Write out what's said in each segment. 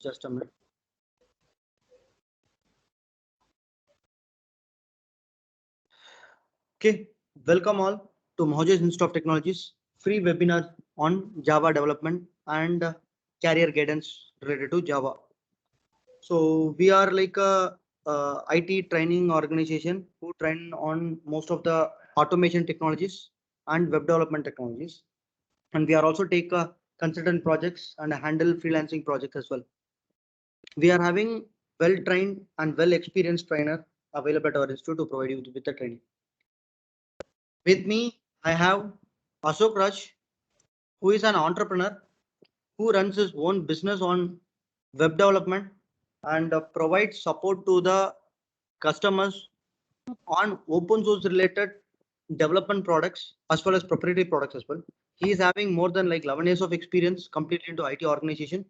Just a minute. Okay, welcome all to Mojo's Institute of Technologies free webinar on Java development and career guidance related to Java. So we are like a IT training organization who train on most of the automation technologies and web development technologies, and we are also take consultant projects and handle freelancing projects as well. We are having well trained and well experienced trainer available at our institute to provide you with the training. With me, I have Ashok Raj, who is an entrepreneur who runs his own business on web development and provides support to the customers on open source related development products as well as proprietary products as well. He is having more than like 11 years of experience completely into IT organization.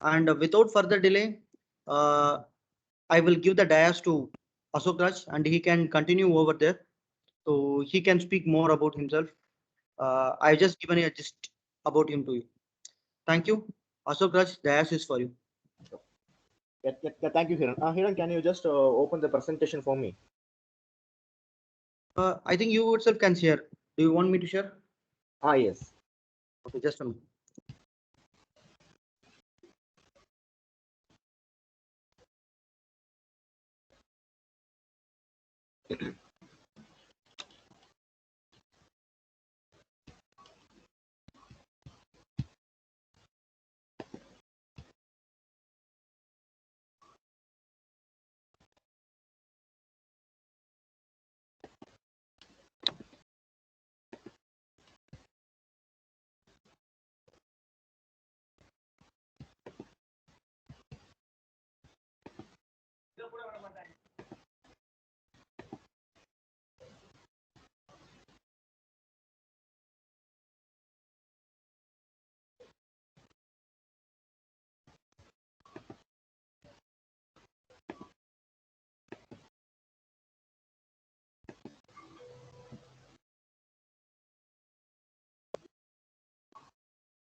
And without further delay, uh, I will give the dais to Ashok Raj and he can continue over there. So he can speak more about himself. I've just given a gist about him to you. Thank you. Ashok Raj, the dais is for you. Thank you, Hiran. Hiran, can you just open the presentation for me? I think you yourself can share. Do you want me to share? Yes. Okay, just a minute.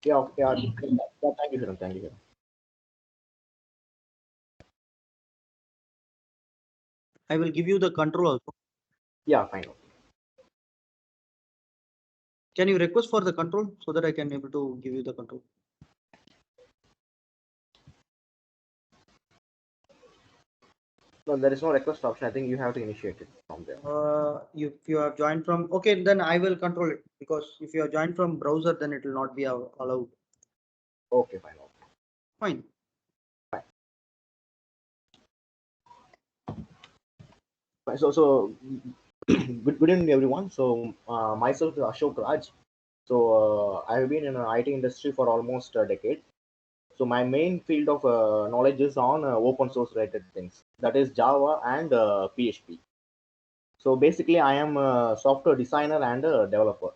Yeah, thank you, Hiran. Thank you, Hiran. I will give you the control also. Yeah, fine. Can you request for the control so that I can able to give you the control? No, there is no request option. I think you have to initiate it from there. If you have joined from, okay, then I will control it because if you have joined from browser, then it will not be allowed. Okay, fine. Okay. Fine. Fine. So good evening, everyone. So myself is Ashok Raj. So I have been in the IT industry for almost a decade. So my main field of knowledge is on open source related things. That is Java and PHP. So basically, I am a software designer and a developer.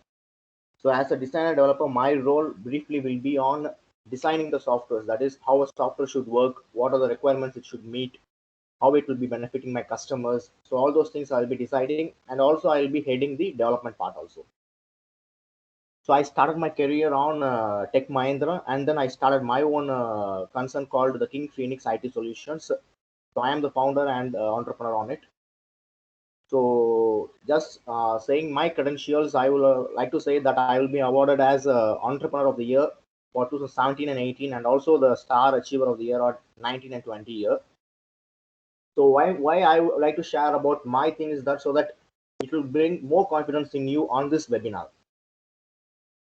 So as a designer developer, my role briefly will be on designing the softwares. That is how a software should work, what are the requirements it should meet, how it will be benefiting my customers. So all those things I'll be deciding, and also I'll be heading the development part also. So I started my career on Tech Mahindra, and then I started my own concern called the King Phoenix IT Solutions. So I am the founder and entrepreneur on it. So just saying my credentials, I will like to say that I will be awarded as Entrepreneur of the Year for 2017 and 18, and also the Star Achiever of the Year at 19 and 20 year. So why I would like to share about my thing is that so that it will bring more confidence in you on this webinar.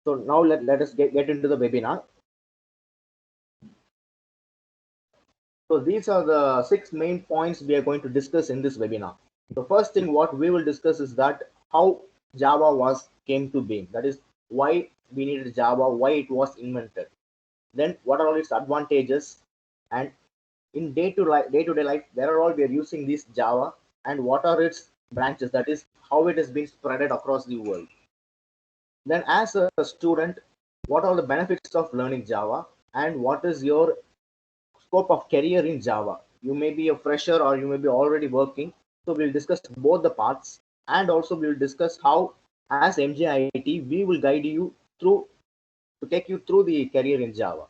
So now let us get into the webinar. So these are the 6 main points we are going to discuss in this webinar. The first thing what we will discuss is that how Java was came to being. That is why we needed Java, why it was invented. Then what are all its advantages, and in day-to-day life, where are all we are using this Java, and what are its branches. That is how it has been spreaded across the world. Then as a student, what are the benefits of learning Java, and what is your scope of career in Java. You may be a fresher or you may be already working. So we'll discuss both the parts, and also we'll discuss how as MJIT we will guide you through to take you through the career in Java.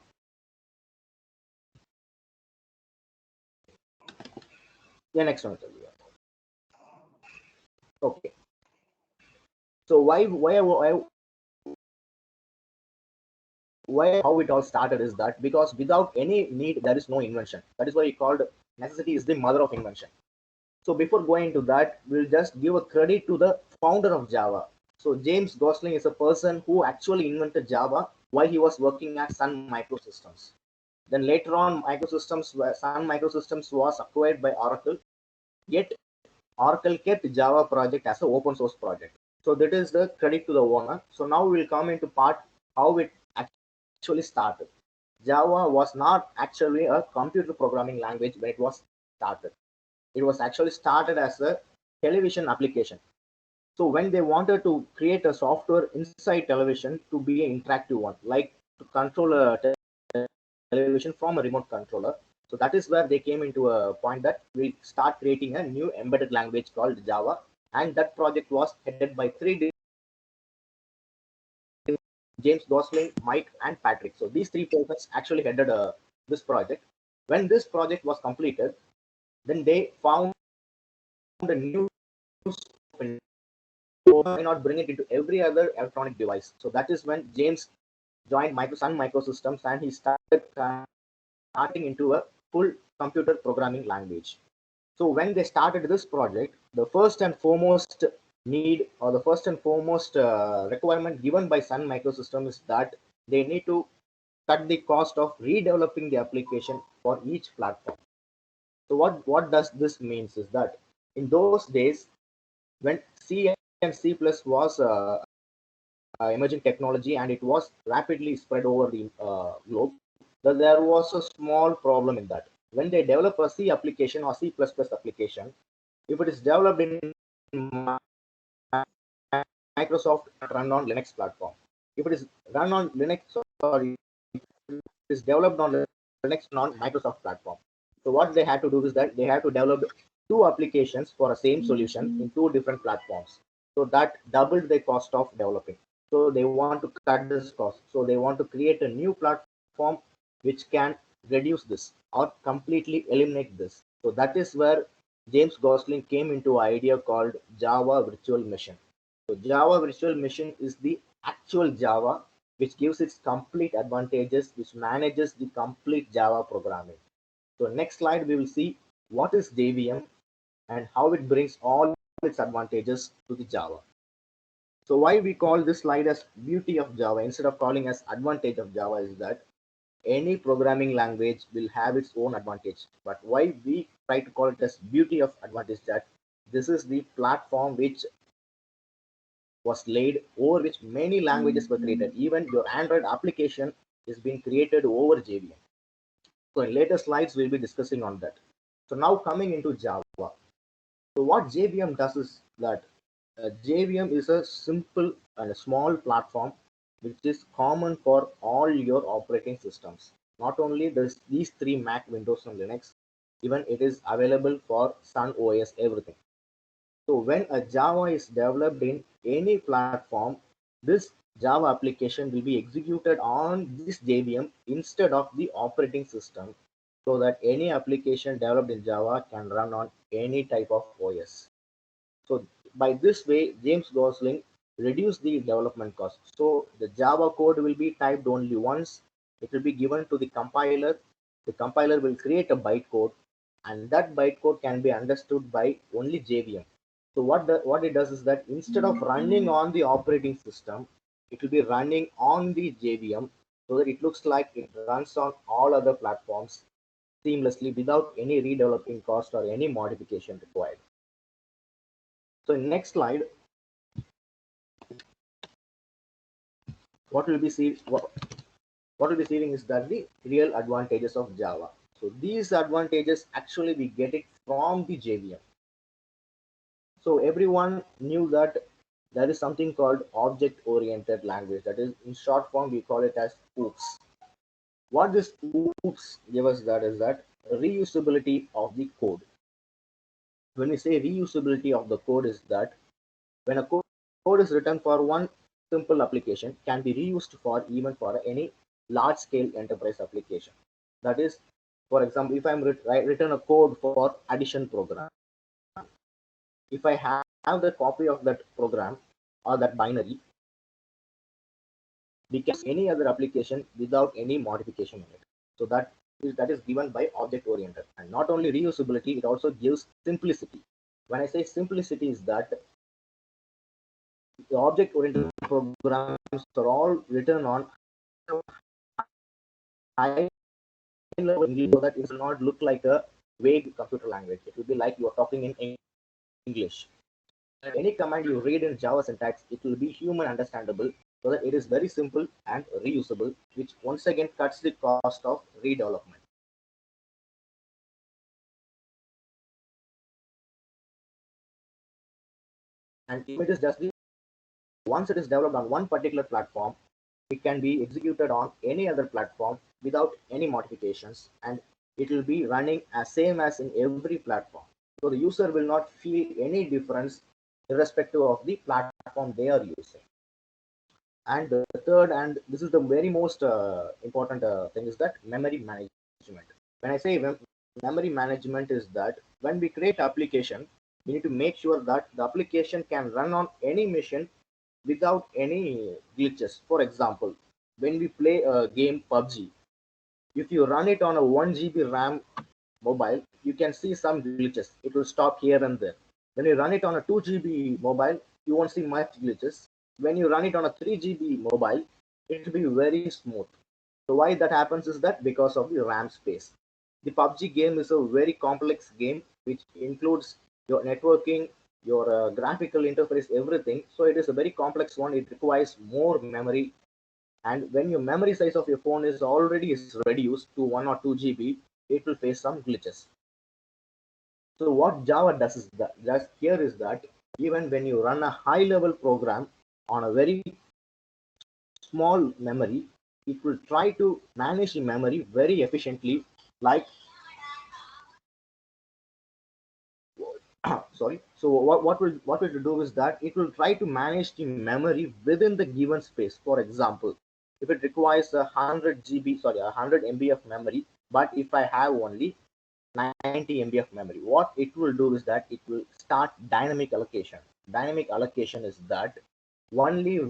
Yeah, next one. Okay. So why how it all started is that because without any need there is no invention. That is why we called necessity is the mother of invention. So before going into that, we'll just give a credit to the founder of Java. So James Gosling is a person who actually invented Java while he was working at Sun Microsystems. Then later on, Sun Microsystems was acquired by Oracle. Yet Oracle kept Java project as an open source project. So that is the credit to the owner. So now we'll come into part how it actually started. Java was not actually a computer programming language when it was started. It was actually started as a television application. So when they wanted to create a software inside television to be an interactive one, like to control a television from a remote controller. So that is where they came into a point that we start creating a new embedded language called Java. And that project was headed by James Gosling, Mike, and Patrick. So these three persons actually headed this project. When this project was completed, then they found a new scope. Why not bring it into every other electronic device? So that is when James joined Sun Microsystems and he started starting into a full computer programming language. So when they started this project, the first and foremost need or the first and foremost requirement given by Sun Microsystems is that they need to cut the cost of redeveloping the application for each platform. So what does this means is that in those days when C and C plus was emerging technology and it was rapidly spread over the globe, there was a small problem in that. When they develop a C application or C++ application, if it is developed in Microsoft, run on Linux platform. If it is run on Linux or it is developed on Linux on Microsoft platform. So what they had to do is that they had to develop two applications for a same solution in two different platforms. So that doubled the cost of developing. So they want to cut this cost. So they want to create a new platform which can reduce this or completely eliminate this. So that is where James Gosling came into an idea called Java Virtual Machine. So Java Virtual Machine is the actual Java which gives its complete advantages, which manages the complete Java programming. So next slide, we will see what is JVM and how it brings all its advantages to the Java. So why we call this slide as beauty of Java instead of calling as advantage of Java is that any programming language will have its own advantage. But why we try to call it as beauty of advantage that this is the platform which was laid over which many languages were created. Even your Android application is being created over JVM. So in later slides, we'll be discussing on that. So now coming into Java. So what JVM does is that JVM is a simple and a small platform which is common for all your operating systems. Not only this, these three Mac, Windows, and Linux, even it is available for Sun OS, everything. So when a Java is developed in any platform, this Java application will be executed on this JVM instead of the operating system so that any application developed in Java can run on any type of OS. So by this way, James Gosling reduced the development cost. So the Java code will be typed only once. It will be given to the compiler. The compiler will create a bytecode, and that bytecode can be understood by only JVM. So what it does is that instead of running on the operating system, it will be running on the JVM so that it looks like it runs on all other platforms seamlessly without any redeveloping cost or any modification required. So in next slide, what will be see what will be seeing is that the real advantages of Java. So these advantages actually we get it from the JVM. So everyone knew that there is something called object oriented language. That is, in short form, we call it as OOPS. What this OOPS give us that is that reusability of the code. When we say reusability of the code is that when a code is written for one simple application can be reused for even for any large scale enterprise application. That is, For example, if I'm written a code for addition program, if I have the copy of that program or that binary, we can use any other application without any modification in it. So that is given by object oriented. And not only reusability, it also gives simplicity. When I say simplicity, is that the object oriented programs are all written on high level English, so that it will not look like a vague computer language. It will be like you are talking in English. Any command you read in Java syntax, it will be human understandable, so that it is very simple and reusable, which once again cuts the cost of redevelopment. And if it is just once it is developed on one particular platform, it can be executed on any other platform without any modifications, and it will be running as same as in every platform. So the user will not feel any difference irrespective of the platform they are using. And the third, and this is the very most important thing, is that memory management. When I say memory management, is that when we create application, we need to make sure that the application can run on any machine without any glitches. For example, when we play a game PUBG, if you run it on a 1 GB RAM mobile, you can see some glitches. It will stop here and there. When you run it on a 2 GB mobile, you won't see much glitches. When you run it on a 3 GB mobile, it will be very smooth. So why that happens is that because of the RAM space. The PUBG game is a very complex game which includes your networking, your graphical interface, everything. So it is a very complex one. It requires more memory, and when your memory size of your phone is already reduced to 1 or 2 GB, it will face some glitches. So what Java does is that just here is that even when you run a high level program on a very small memory, it will try to manage the memory very efficiently. Like sorry. So what will do is that it will try to manage the memory within the given space. For example, if it requires 100 MB of memory, but if I have only 90 MB of memory, what it will do is that it will start dynamic allocation. Dynamic allocation is that only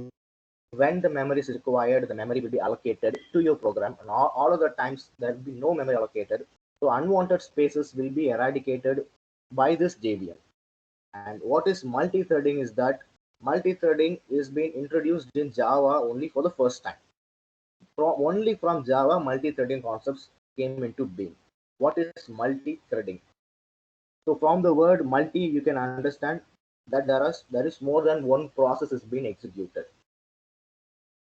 when the memory is required, the memory will be allocated to your program, and all other times there will be no memory allocated. So unwanted spaces will be eradicated by this JVM. And what is multi-threading is that multi-threading is being introduced in Java only for the first time. Only from Java, multi-threading concepts came into being. What is multi-threading? So from the word multi, you can understand that there is more than one process is being executed.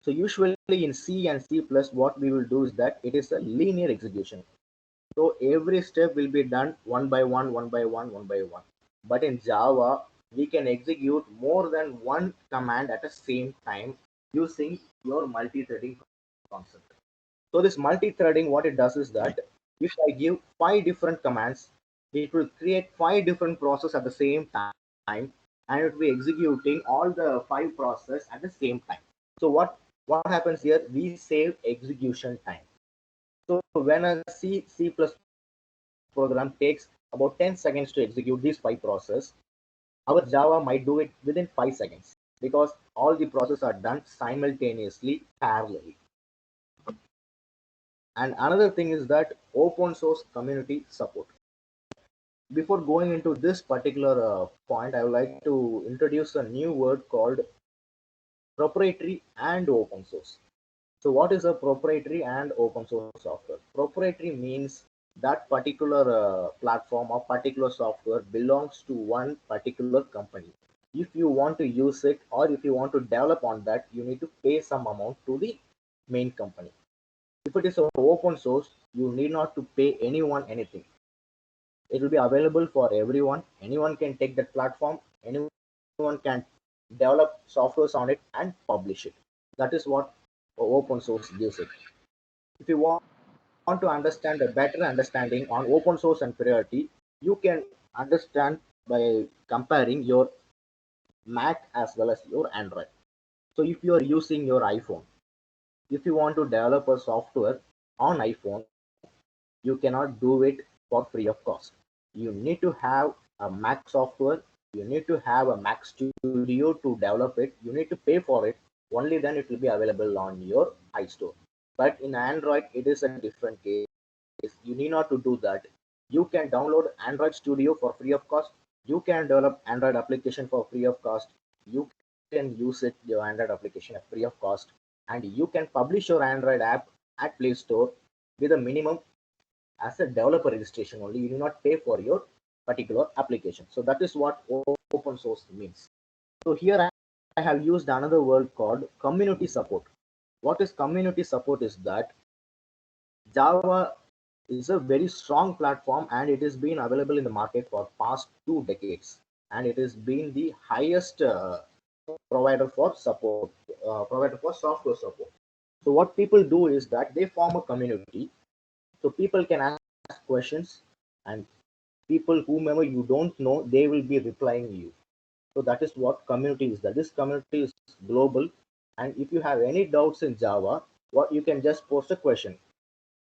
So usually in C and C+, what we will do is that it is a linear execution. So every step will be done one by one, one by one, one by one. But in Java, we can execute more than one command at the same time using your multi-threading concept. So this multi-threading, what it does is that if I give 5 different commands, it will create 5 different processes at the same time, and it will be executing all the 5 processes at the same time. So what happens here? We save execution time. So when a C program takes about 10 seconds to execute these 5 processes, our Java might do it within 5 seconds because all the processes are done simultaneously, parallelly. And another thing is that open source community support. Before going into this particular point, I would like to introduce a new word called proprietary and open source. So what is a proprietary and open source software? Proprietary means that particular platform or particular software belongs to one particular company. If you want to use it or if you want to develop on that, you need to pay some amount to the main company. If it is open source, you need not to pay anyone anything. It will be available for everyone. Anyone can take that platform. Anyone can develop softwares on it and publish it. That is what open source gives it. If you want to understand a better understanding on open source and priority, you can understand by comparing your Mac as well as your Android. So if you are using your iPhone, if you want to develop a software on iPhone, you cannot do it for free of cost. You need to have a Mac software. You need to have a Mac Studio to develop it. You need to pay for it. Only then it will be available on your iStore. But in Android, it is a different case. You need not to do that. You can download Android Studio for free of cost. You can develop Android application for free of cost. You can use it your Android application at free of cost, and you can publish your Android app at Play Store with a minimum as a developer registration only. You do not pay for your particular application. So that is what open source means. So here I have used another word called community support. What is community support is that Java is a very strong platform, and it has been available in the market for past 2 decades, and it has been the highest provider for support, provider for software support. So what people do is that they form a community, so people can ask questions, and people whomever you don't know, they will be replying you. So that is what community is. That this community is global, and if you have any doubts in Java, what you can just post a question.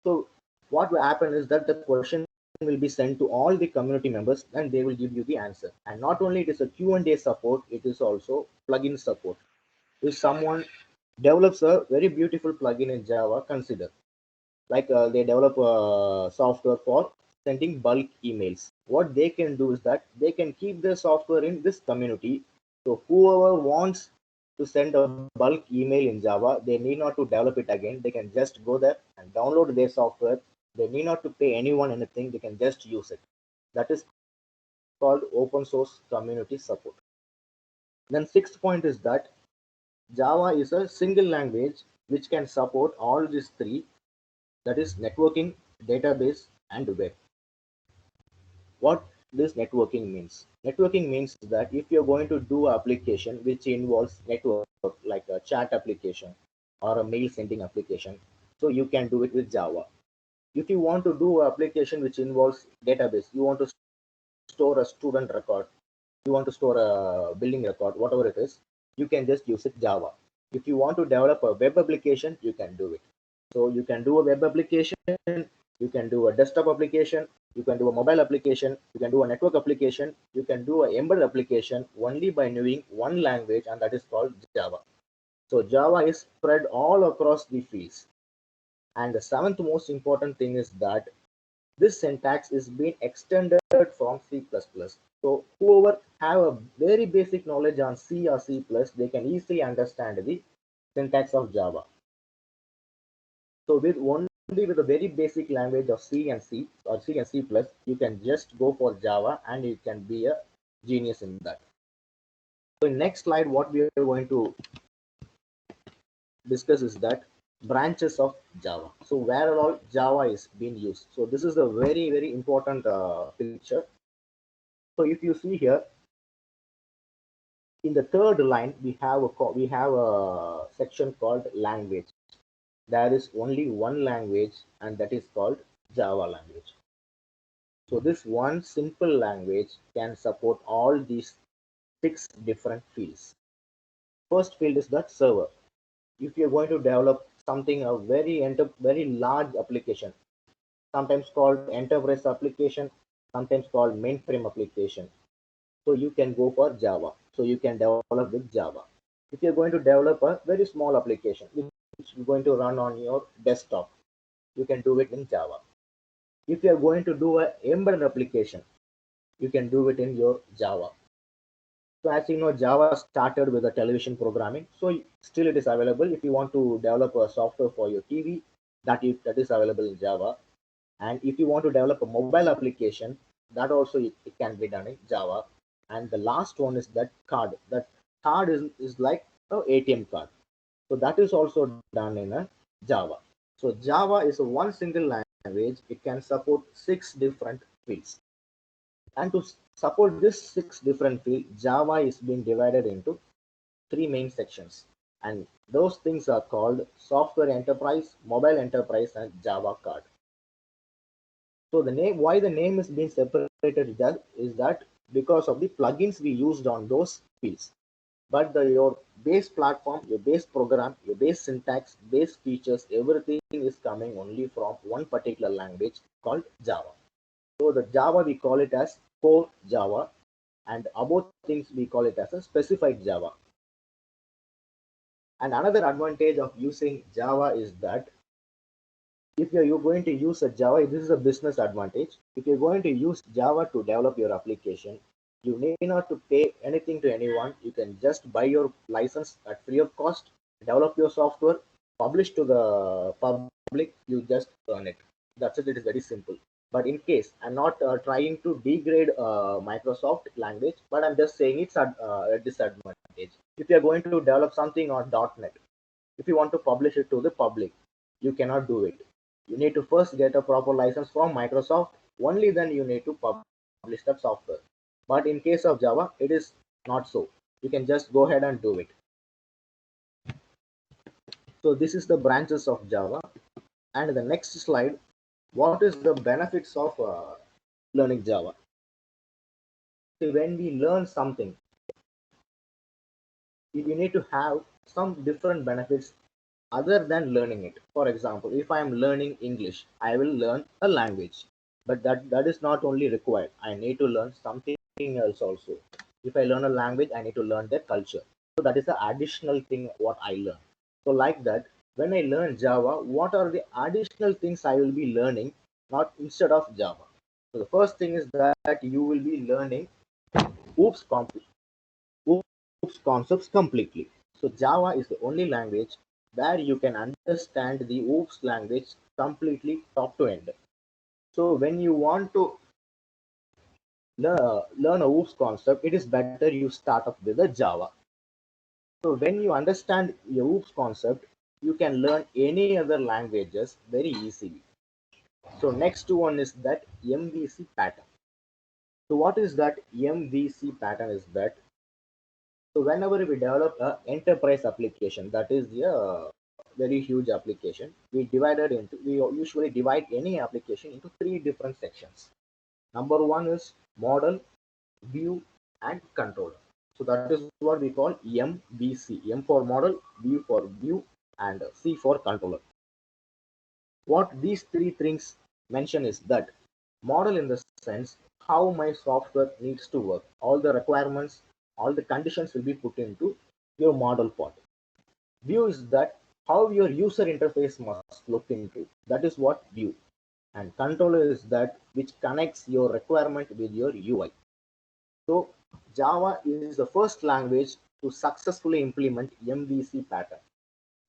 So what will happen is that the question will be sent to all the community members, and they will give you the answer. And not only it is a Q&A support, it is also plugin support. If someone develops a very beautiful plugin in Java, consider like they develop software for sending bulk emails. What they can do is that they can keep their software in this community. So whoever wants to send a bulk email in Java, they need not to develop it again. They can just go there and download their software. They need not to pay anyone anything. They can just use it. That is called open source community support. Then sixth point is that Java is a single language which can support all these three, that is networking, database, and web. What this networking means? Networking means that if you're going to do an application which involves network, like a chat application or a mail sending application, so you can do it with Java. If you want to do an application which involves database, you want to store a student record, you want to store a billing record, whatever it is, you can just use it Java. If you want to develop a web application, you can do it. So you can do a web application, you can do a desktop application, you can do a mobile application, you can do a network application, you can do an embedded application only by knowing one language, and that is called Java. So Java is spread all across the fields. And the seventh most important thing is that this syntax is being extended from C++. So whoever have a very basic knowledge on C or C++, they can easily understand the syntax of Java. So with only with a very basic language of C and C or C and C++, you can just go for Java and you can be a genius in that. So in next slide, what we are going to discuss is that branches of Java. So where all Java is being used. So this is a very, very important picture. So if you see here, in the third line, we have a section called language. There is only one language, and that is called Java language. So this one simple language can support all these 6 different fields. First field is that server. If you're going to develop something, a very large application, sometimes called enterprise application, sometimes called mainframe application, so you can go for Java. So you can develop with Java. If you're going to develop a very small application which is going to run on your desktop, you can do it in Java. If you're going to do an embedded application, you can do it in your Java. So as you know, Java started with the television programming. So still it is available. If you want to develop a software for your TV, that is available in Java. And if you want to develop a mobile application, that also it can be done in Java. And the last one is that card. That card is like a ATM card. So that is also done in a Java. So Java is a one single language. It can support 6 different fields. And to support this 6 different fields, Java is being divided into 3 main sections. And those things are called software enterprise, mobile enterprise, and Java card. So the name, why the name is being separated is that because of the plugins we used on those fields. but your base platform, your base program, your base syntax, base features, everything is coming only from one particular language called Java. So the Java we call it as core Java, and about things we call it as a specified Java. And another advantage of using Java is that if you're going to use a Java, this is a business advantage. If you're going to use Java to develop your application, you need not to pay anything to anyone. You can just buy your license at free of cost, develop your software, publish to the public, you just earn it. That's it, it is very simple. But in case, I'm not trying to degrade Microsoft language, but I'm just saying it's a disadvantage. If you're going to develop something on .NET, if you want to publish it to the public, you cannot do it. You need to first get a proper license from Microsoft. Only then you need to publish that software. But in case of Java, it is not so. You can just go ahead and do it. So this is the branches of Java. And the next slide, what is the benefits of learning Java? See, when we learn something, you need to have some different benefits other than learning it. For example, if I am learning English, I will learn a language. But that is not only required. I need to learn something else also. If I learn a language, I need to learn their culture. So that is the additional thing what I learn. So like that, when I learn Java, what are the additional things I will be learning, not instead of Java? So the first thing is that you will be learning OOPS, OOPS concepts completely. So Java is the only language where you can understand the OOPS language completely top to end. So when you want to learn a OOPS concept, it is better you start up with a Java. So when you understand your OOPS concept, you can learn any other languages very easily. So next one is that MVC pattern. So what is that MVC pattern is that? So whenever we develop a enterprise application, that is a very huge application, we usually divide any application into three different sections. Number one is model, view, and controller. So that is what we call MVC. M for model, V for view, and C for controller. What these three things mention is that model in the sense how my software needs to work. All the requirements, all the conditions will be put into your model part. View is that how your user interface must look into. That is what view. And controller is that which connects your requirement with your UI. So Java is the first language to successfully implement MVC pattern.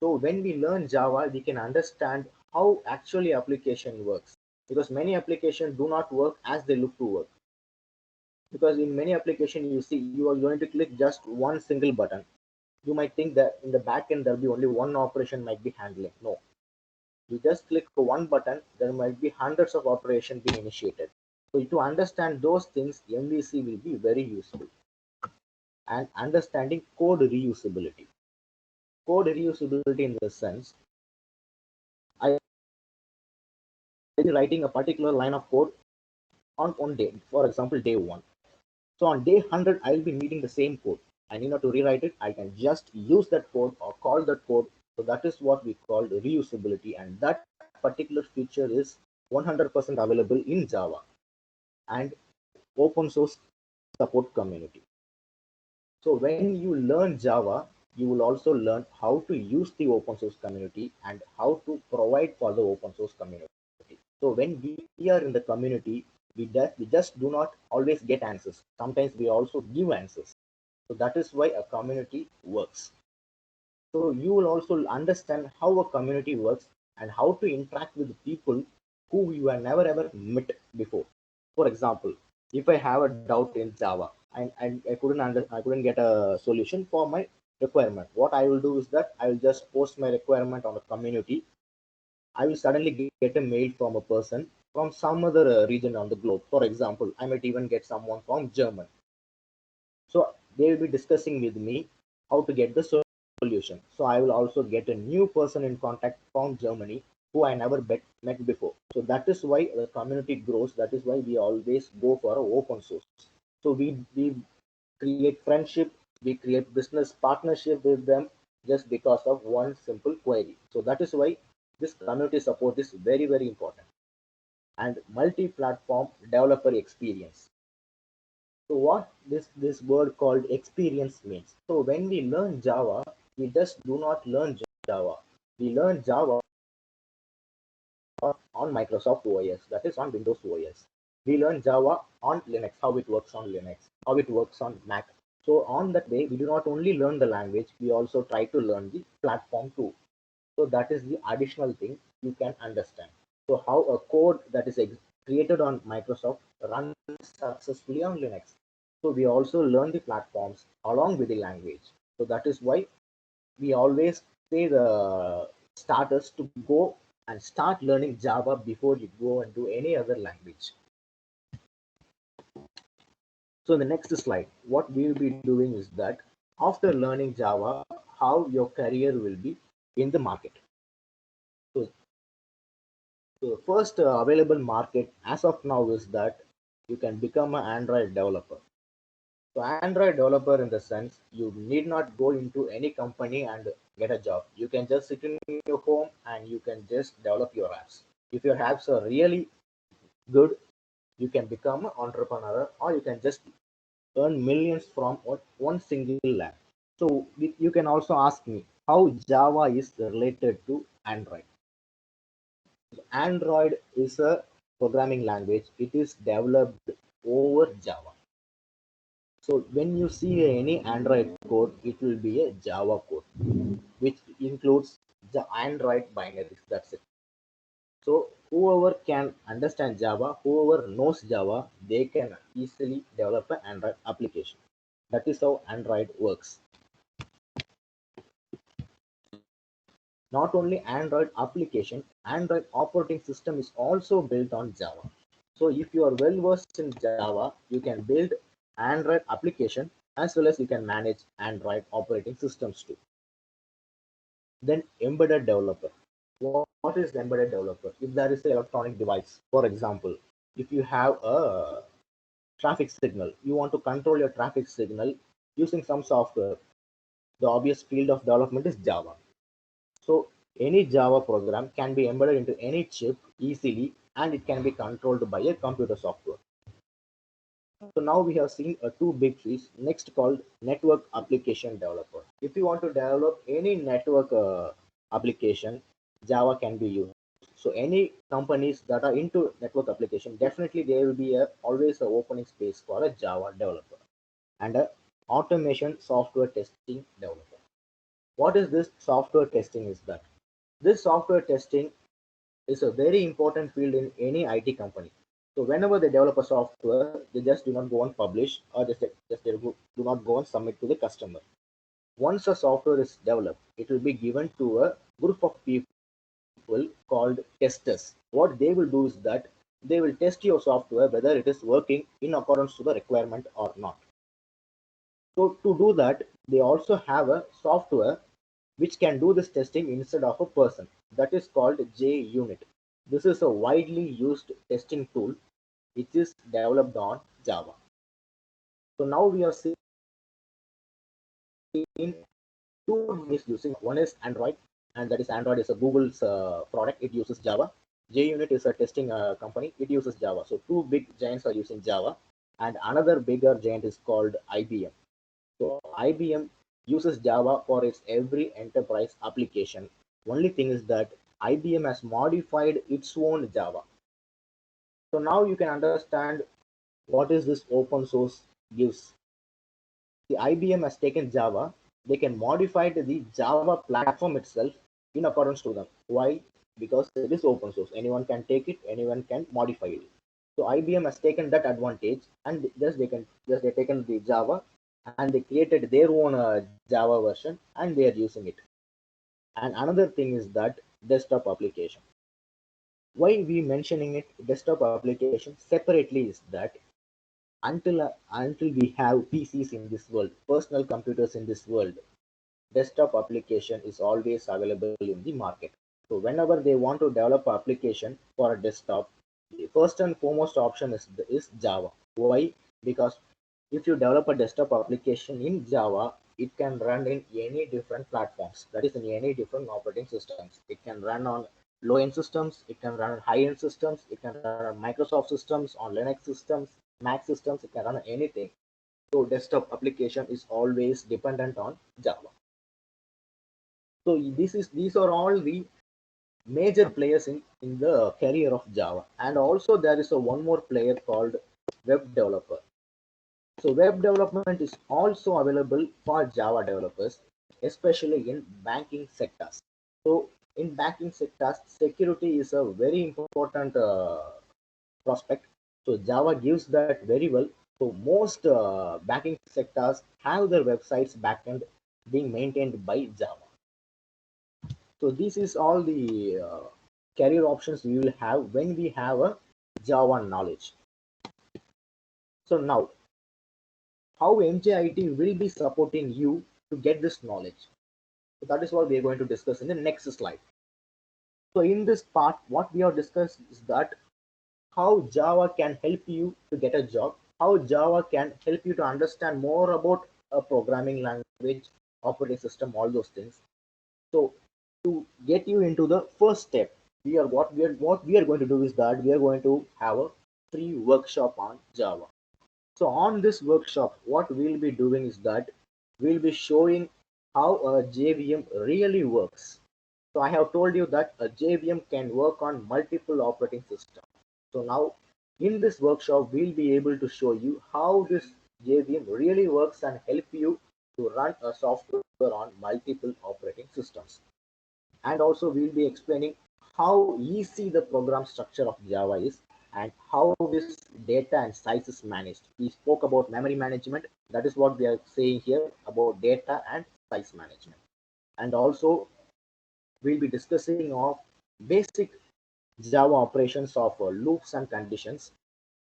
So when we learn Java, we can understand how actually application works, because many applications do not work as they look to work. Because in many applications, you see you are going to click just one single button. You might think that in the back end there'll be only one operation might be handling. No, you just click one button, there might be hundreds of operations being initiated. So to understand those things, MVC will be very useful. And understanding code reusability. Code reusability in the sense, I be writing a particular line of code on day, for example, day one. So on day 100, I will be needing the same code. I need not to rewrite it. I can just use that code or call that code. So that is what we call reusability. And that particular feature is 100% available in Java and open source support community. So when you learn Java, you will also learn how to use the open source community and how to provide for the open source community. So when we are in the community, we just do not always get answers. Sometimes we also give answers. So that is why a community works. So you will also understand how a community works and how to interact with people who you have never ever met before. For example, if I have a doubt in Java and I couldn't get a solution for my requirement, what I will do is that I will just post my requirement on a community. I will suddenly get a mail from a person from some other region on the globe. For example, I might even get someone from Germany. So they will be discussing with me how to get the solution. So I will also get a new person in contact from Germany who I never met before. So that is why the community grows. That is why we always go for a open source. So we create friendship, We create business partnership with them just because of one simple query. So that is why this community support is very, very important. And multi-platform developer experience. So what this word called experience means. So when we learn Java, we just do not learn Java. We learn Java on Microsoft OS, that is on Windows OS. We learn Java on Linux, how it works on Linux, how it works on Mac. So on that way, we do not only learn the language, we also try to learn the platform too. So that is the additional thing you can understand. So how a code that is created on Microsoft runs successfully on Linux. So we also learn the platforms along with the language. So that is why we always say the starters to go and start learning Java before you go and do any other language. So in the next slide, what we will be doing is that after learning Java, how your career will be in the market. So, the first available market as of now is that you can become an Android developer. So Android developer in the sense you need not go into any company and get a job. You can just sit in your home and you can just develop your apps. If your apps are really good, you can become an entrepreneur or you can just earn millions from one single app. So you can also ask me how Java is related to Android. Android is a programming language. It is developed over Java. So when you see any Android code, it will be a Java code, which includes the Android binaries. That's it. So whoever can understand Java, whoever knows Java, they can easily develop an Android application. That is how Android works. Not only Android application, Android operating system is also built on Java. So if you are well versed in Java, you can build Android application as well as you can manage Android operating systems too. Then embedded developer. What is embedded developer? If there is an electronic device, for example, if you have a traffic signal, you want to control your traffic signal using some software, the obvious field of development is Java. So any Java program can be embedded into any chip easily and it can be controlled by a computer software. So now we have seen two big trees, next called network application developer. If you want to develop any network application, Java can be used. So any companies that are into network application, definitely there will be always an opening space for a Java developer and a automation software testing developer. What is this software testing is that? This software testing is a very important field in any IT company. So whenever they develop a software, they just do not go and publish or just they do not go and submit to the customer. Once a software is developed, it will be given to a group of people called testers. What they will do is that they will test your software whether it is working in accordance to the requirement or not. So to do that, they also have a software which can do this testing instead of a person. That is called JUnit. This is a widely used testing tool which is developed on Java. So now we are seeing two companies using. One is Android, and that is Android is a Google's product. It uses Java. JUnit is a testing company. It uses Java. So two big giants are using Java, and another bigger giant is called IBM. So IBM uses Java for its every enterprise application. Only thing is that IBM has modified its own Java. So now you can understand what is this open source gives. The IBM has taken Java, they can modify the Java platform itself in accordance to them. Why? Because it is open source. Anyone can take it, anyone can modify it. So IBM has taken that advantage and they taken the Java and they created their own Java version and they are using it. And another thing is that desktop application. Why we mentioning it desktop application separately is that until we have PCs in this world, personal computers in this world, desktop application is always available in the market. So whenever they want to develop an application for a desktop, the first and foremost option is Java. Why? Because if you develop a desktop application in Java, it can run in any different platforms. That is, in any different operating systems. It can run on low-end systems. It can run on high-end systems. It can run on Microsoft systems, on Linux systems, Mac systems. It can run on anything. So desktop application is always dependent on Java. So these are all the major players in the career of Java. And also there is a one more player called web developer. So web development is also available for Java developers, especially in banking sectors. So in banking sectors, security is a very important prospect. So Java gives that very well. So most banking sectors have their websites backend being maintained by Java. So this is all the career options we will have when we have a Java knowledge. So now, how MJIT will be supporting you to get this knowledge? So that is what we are going to discuss in the next slide. So in this part, what we have discussed is that how Java can help you to get a job, how Java can help you to understand more about a programming language, operating system, all those things. So to get you into the first step, what we are going to do is that we are going to have a free workshop on Java. So on this workshop, what we'll be doing is that we'll be showing how a JVM really works. So I have told you that a JVM can work on multiple operating systems. So now in this workshop, we'll be able to show you how this JVM really works and help you to run a software on multiple operating systems. And also we'll be explaining how easy the program structure of Java is and how this data and size is managed. We spoke about memory management. That is what we are saying here about data and size management. And also we'll be discussing of basic Java operations of loops and conditions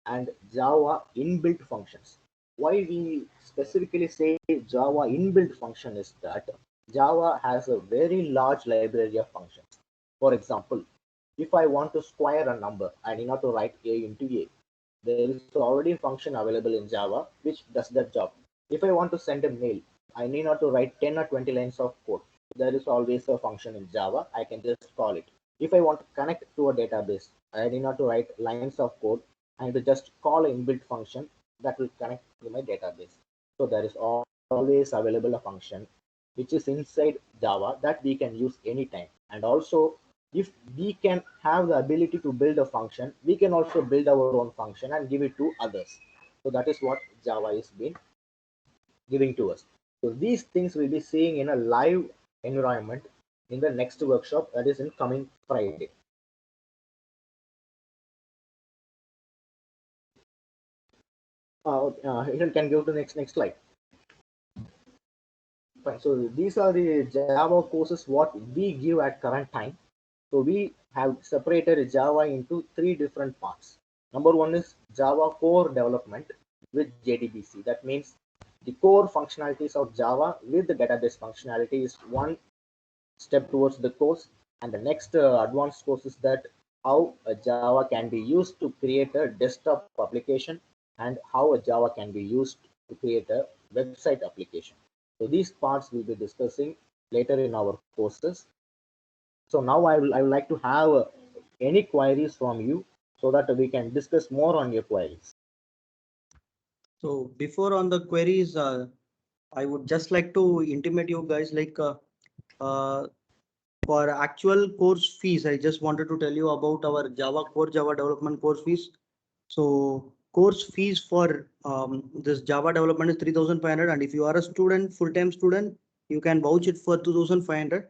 and Java inbuilt functions. Why we specifically say Java inbuilt function is that Java has a very large library of functions. For example, if I want to square a number, I need not to write a into a. There is already a function available in Java which does that job. If I want to send a mail, I need not to write 10 or 20 lines of code. There is always a function in Java. I can just call it. If I want to connect to a database, I need not to write lines of code. I need to just call an inbuilt function that will connect to my database. So there is always available a function which is inside Java that we can use anytime. And also, if we can have the ability to build a function, we can also build our own function and give it to others. So that is what Java is been giving to us. So these things we'll be seeing in a live environment in the next workshop, that is in coming Friday. Hiran can go to next slide. Fine. So these are the Java courses what we give at current time. So we have separated Java into three different parts. Number one is Java core development with JDBC. That means the core functionalities of Java with the database functionality is one step towards the course. And the next advanced course is that how a Java can be used to create a desktop application and how a Java can be used to create a website application. So these parts we'll be discussing later in our courses. So now I would like to have any queries from you so that we can discuss more on your queries. So before on the queries, I would just like to intimate you guys uh, for actual course fees. I just wanted to tell you about our Java development course fees. So course fees for this Java development is 3,500, and if you are a student, full-time student, you can vouch it for 2,500.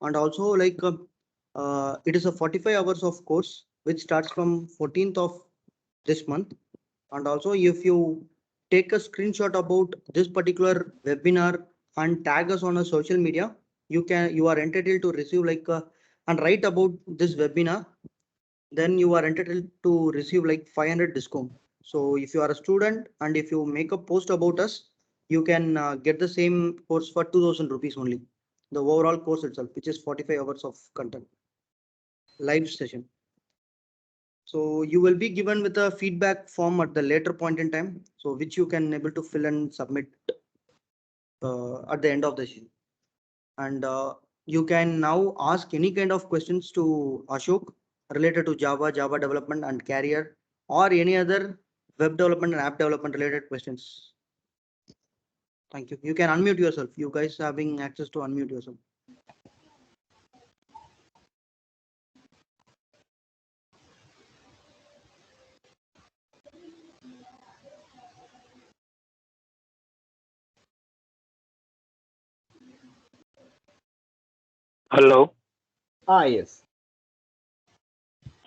And also it is a 45 hours of course which starts from 14th of this month. And also if you take a screenshot about this particular webinar and tag us on a social media, you are entitled to receive and write about this webinar, then you are entitled to receive like 500 discount. So if you are a student and if you make a post about us, you can get the same course for 2,000 rupees only. The overall course itself, which is 45 hours of content, live session. So you will be given with a feedback form at the later point in time, so which you can able to fill and submit at the end of the session. And you can now ask any kind of questions to Ashok related to Java, Java development and career, or any other web development and app development related questions. Thank you. You can unmute yourself. You guys having access to unmute yourself. Hello, Yes.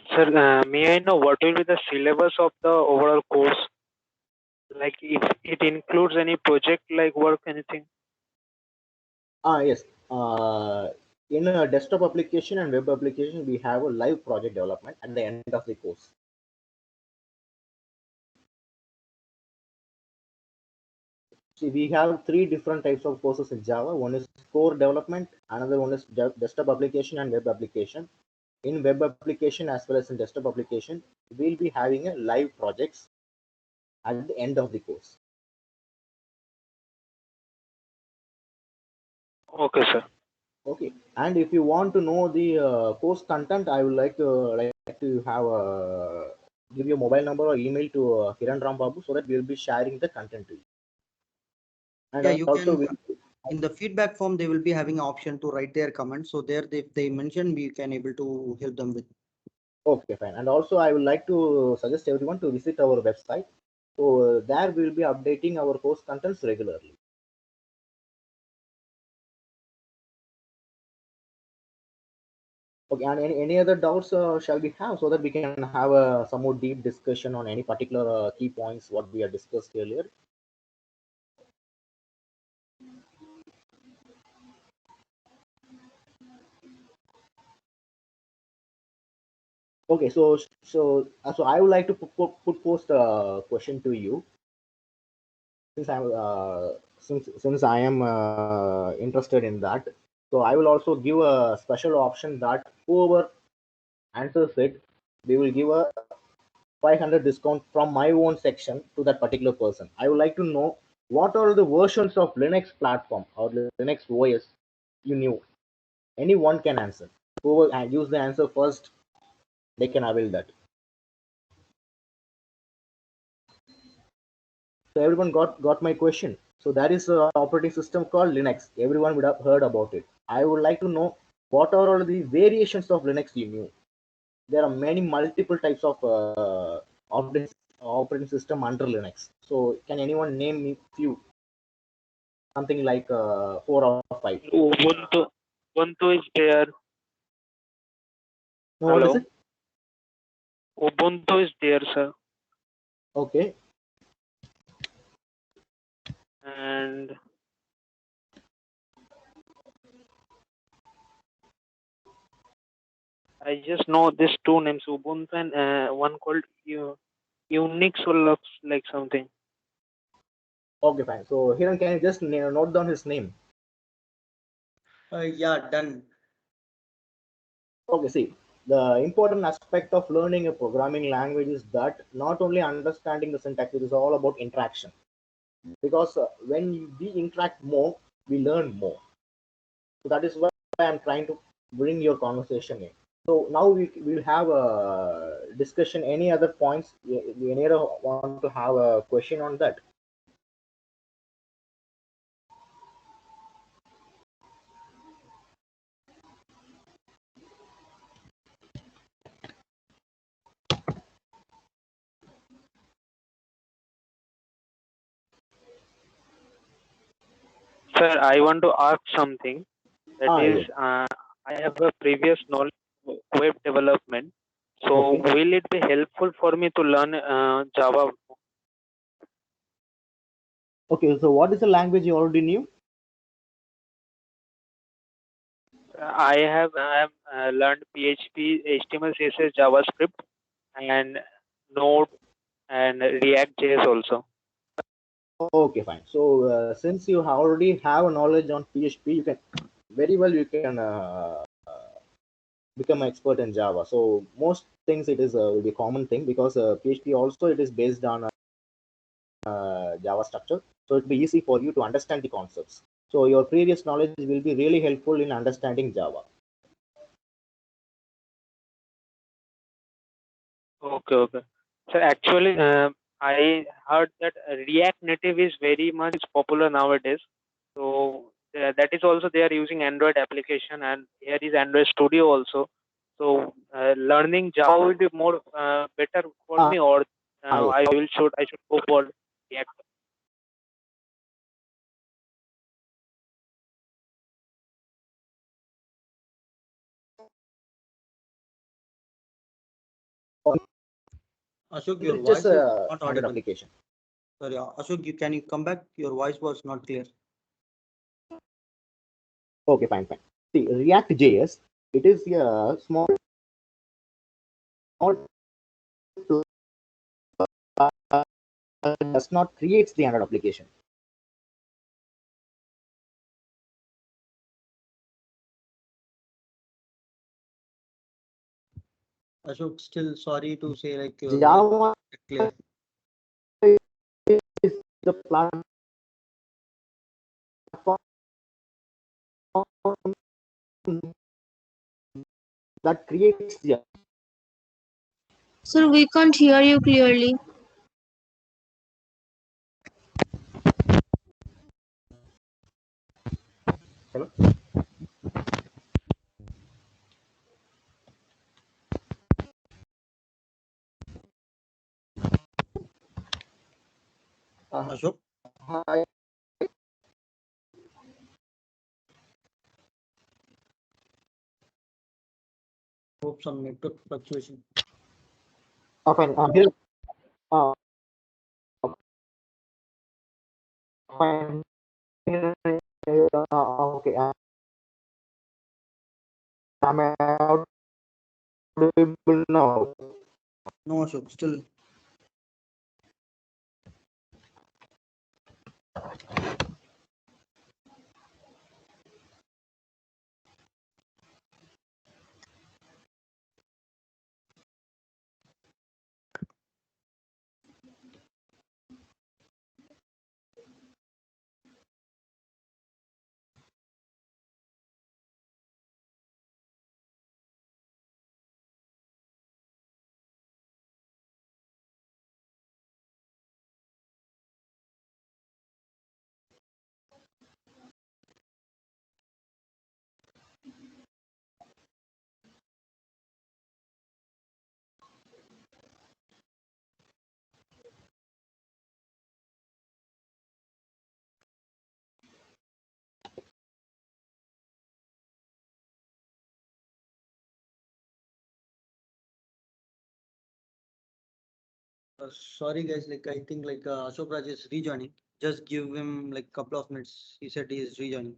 sir. May I know what will be the syllabus of the overall course? Like, if it includes any project like work, anything? Yes. In a desktop application and web application, we have a live project development at the end of the course. See, we have three different types of courses in Java. One is core development, another one is desktop application and web application. In web application as well as in desktop application, we'll be having a live projects at the end of the course. Okay, sir. Okay, and if you want to know the course content, I would like to have give your mobile number or email to Kiran Rambabu so that we'll be sharing the content to you. And Yeah, you also, can. In the feedback form, they will be having an option to write their comments. So there, if they mention, we can able to help them with. okay, fine. And also, I would like to suggest everyone to visit our website. So there we will be updating our course contents regularly. Okay, and any other doubts shall we have so that we can have some more deep discussion on any particular key points what we have discussed earlier. Okay, so I would like to put post a question to you since I am interested in that. So I will also give a special option that whoever answers it, we will give a 500 discount from my own section to that particular person. I would like to know what are the versions of Linux platform or Linux OS you knew. Anyone can answer. Whoever use the answer first, they can avail that. So everyone got my question. So that is an operating system called Linux. Everyone would have heard about it. I would like to know what are all the variations of Linux you knew. There are many multiple types of operating system under Linux. So can anyone name me few? Something like 4 or 5. Ubuntu is there. No, what is Hello. it? Ubuntu is there, sir. Okay. And I just know these two names, Ubuntu and one called Unix or looks like something. Okay, fine. So Hiran, can you just note down his name? Yeah, done. Okay, see, the important aspect of learning a programming language is that not only understanding the syntax, it is all about interaction. Because when we interact more, we learn more. So that is why I'm trying to bring your conversation in. So now we will have a discussion. Any other points? Any other want to have a question on that? Sir, I want to ask something. That is, Yes. I have a previous knowledge of web development. So Okay. will it be helpful for me to learn Java? Okay. So what is the language you already knew? I have learned PHP, HTML, CSS, JavaScript, and Node and React JS also. Okay, fine. So since you already have a knowledge on PHP, you can very well you can become an expert in Java. So most things it is will be a common thing, because PHP also it is based on Java structure. So it will be easy for you to understand the concepts. So your previous knowledge will be really helpful in understanding Java. Okay, okay. So actually, I heard that React Native is very much popular nowadays. So that is also they are using Android application, and here is Android Studio also. So learning Java will be more better for Uh, me, or yes. I should go for React. Ashok, your It's just voice is a not standard audible. application. Sorry, Ashok, can you come back? Your voice was not clear. Okay, fine, fine. See, React JS, it is a small does not create the Android application. Ashok, still sorry to say, like your voice Java is clear. is the platform that creates the. Sir, we can't hear you clearly. Hello? Ashok, Hi. hope some network fluctuation. Fine. Here, uh, fine. Okay. I'm audible now. No, Ashok, still. Sorry guys, like I think like Ashok Raj is rejoining. Just give him like couple of minutes. He said he is rejoining.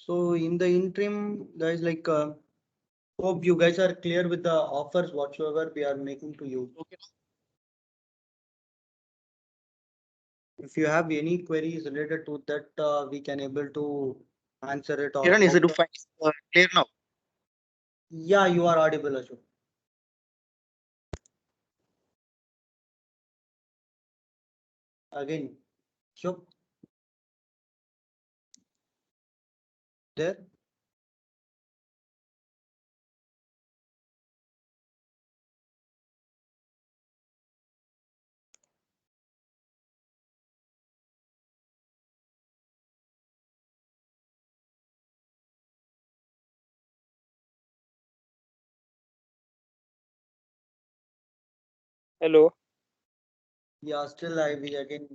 So in the interim, guys, like hope you guys are clear with the offers whatsoever we are making to you. Okay. If you have any queries related to that, we can able to answer it. Or Kiran, is it fine? Clear now? yeah, you are audible, Ashok. Again, Ashok, there. Hello. Yeah, still I will again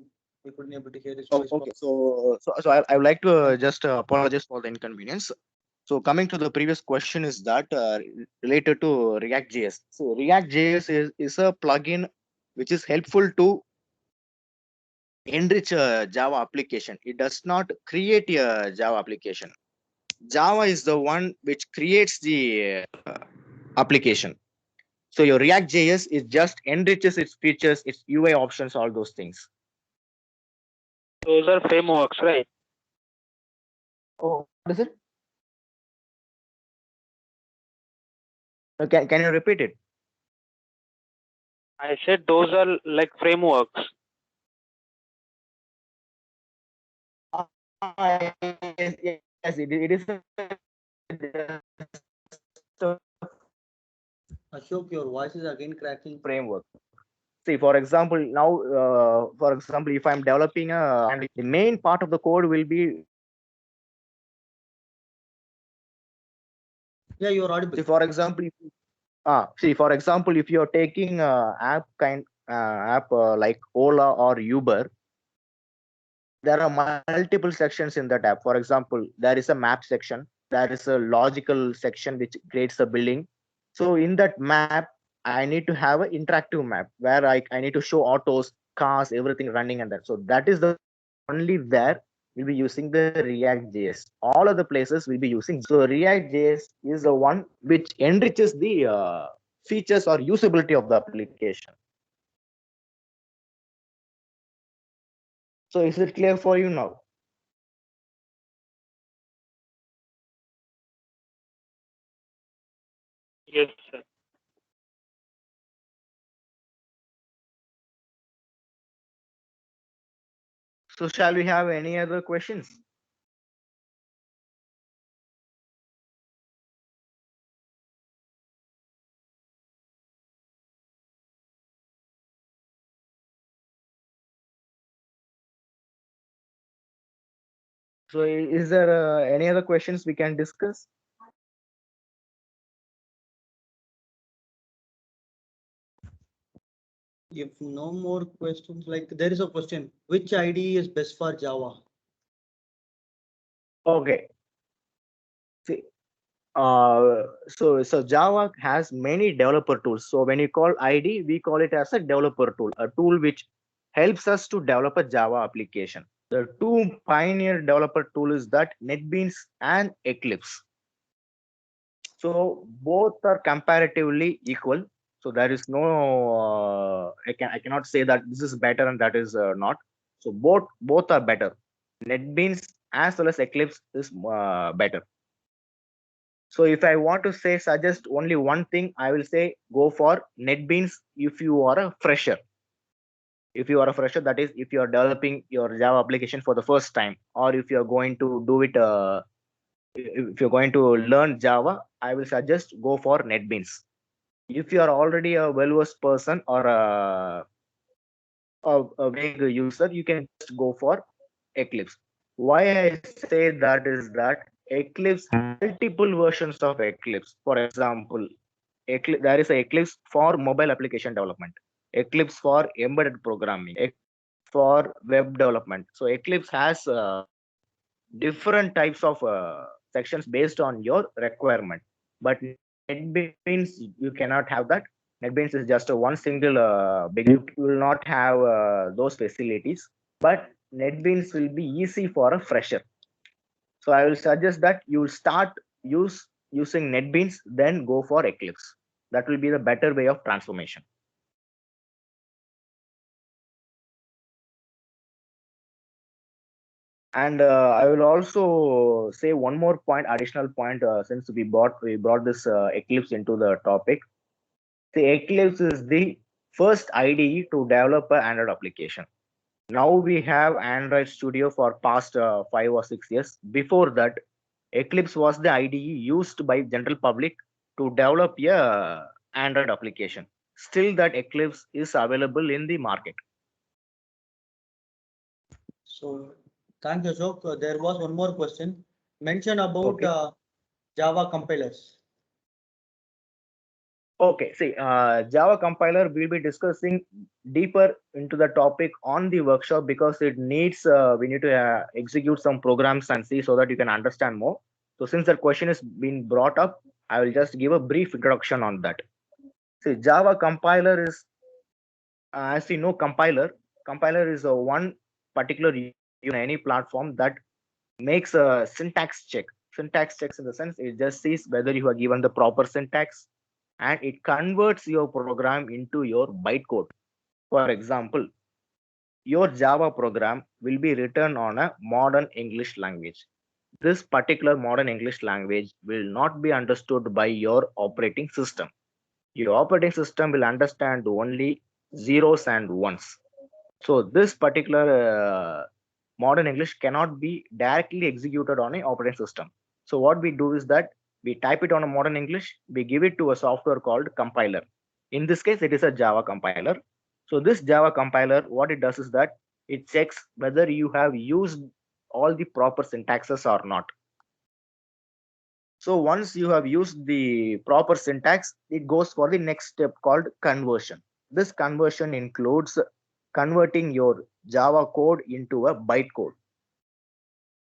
We couldn't able to hear his Oh, voice. okay. So I would like to just apologize for the inconvenience. So coming to the previous question is that related to React.js. So React.js is a plugin which is helpful to enrich a Java application. It does not create a Java application. Java is the one which creates the application. So your React.js is just enriches its features, its UI options, all those things. Those are frameworks, right? Oh, what is it? Can you repeat it? I said those are like frameworks. Yes, it is a Ashok, your voice is again cracking. framework. See, for example, now, for example, if I'm developing and the main part of the code will be, Yeah, you're audible. see, for example, for example, if you're taking app like Ola or Uber, there are multiple sections in that app. For example, there is a map section, there is a logical section which creates a building. So in that map, I need to have an interactive map where I need to show autos, cars, everything running and that. So that is the only where we'll be using the React.js. All other places will be using. So React.js is the one which enriches the features or usability of the application. So is it clear for you now? Yes, sir. So shall we have any other questions? So is there any other questions we can discuss? If no more questions, like there is a question, which IDE is best for Java? Okay. See, so Java has many developer tools. So when you call ID, we call it as a developer tool, a tool which helps us to develop a Java application. The two pioneer developer tool is that NetBeans and Eclipse. So both are comparatively equal. So there is no I cannot say that this is better and that is not. So both are better. NetBeans as well as Eclipse is better. So if I want to say suggest only one thing, I will say go for NetBeans if you are a fresher. If you are a fresher, that is if you are developing your Java application for the first time, or if you are going to do it, if you're going to learn Java, I will suggest go for NetBeans. If you are already a well-versed person or a vague user, you can just go for Eclipse. Why I say that is that Eclipse multiple versions of Eclipse. For example, there is a Eclipse for mobile application development, Eclipse for embedded programming, Eclipse for web development. So Eclipse has different types of sections based on your requirement. But NetBeans, you cannot have that. NetBeans is just a one single big. You will not have those facilities. But NetBeans will be easy for a fresher. So I will suggest that you start using NetBeans, then go for Eclipse. That will be the better way of transformation. And I will also say one more point, additional point, since we brought this Eclipse into the topic. The Eclipse is the first IDE to develop an Android application. Now we have Android Studio for past 5 or 6 years. Before that, Eclipse was the IDE used by general public to develop a Android application. Still, that Eclipse is available in the market. So thank you, Ashok. There was one more question. Mention about Okay. Java compilers. Okay, see, Java compiler we'll be discussing deeper into the topic on the workshop because it needs we need to execute some programs and see so that you can understand more. So since the question is being brought up, I will just give a brief introduction on that. See, Java compiler is, as you know, compiler is a one particular in any platform that makes a syntax check. Syntax checks in the sense it just sees whether you are given the proper syntax and it converts your program into your bytecode. For example, your Java program will be written on a modern English language. This particular modern English language will not be understood by your operating system. Your operating system will understand only zeros and ones. So this particular modern English cannot be directly executed on a operating system. So what we do is that we type it on a modern English, we give it to a software called compiler. In this case, it is a Java compiler. So this Java compiler, what it does is that it checks whether you have used all the proper syntaxes or not. So once you have used the proper syntax, it goes for the next step called conversion. This conversion includes converting your Java code into a bytecode.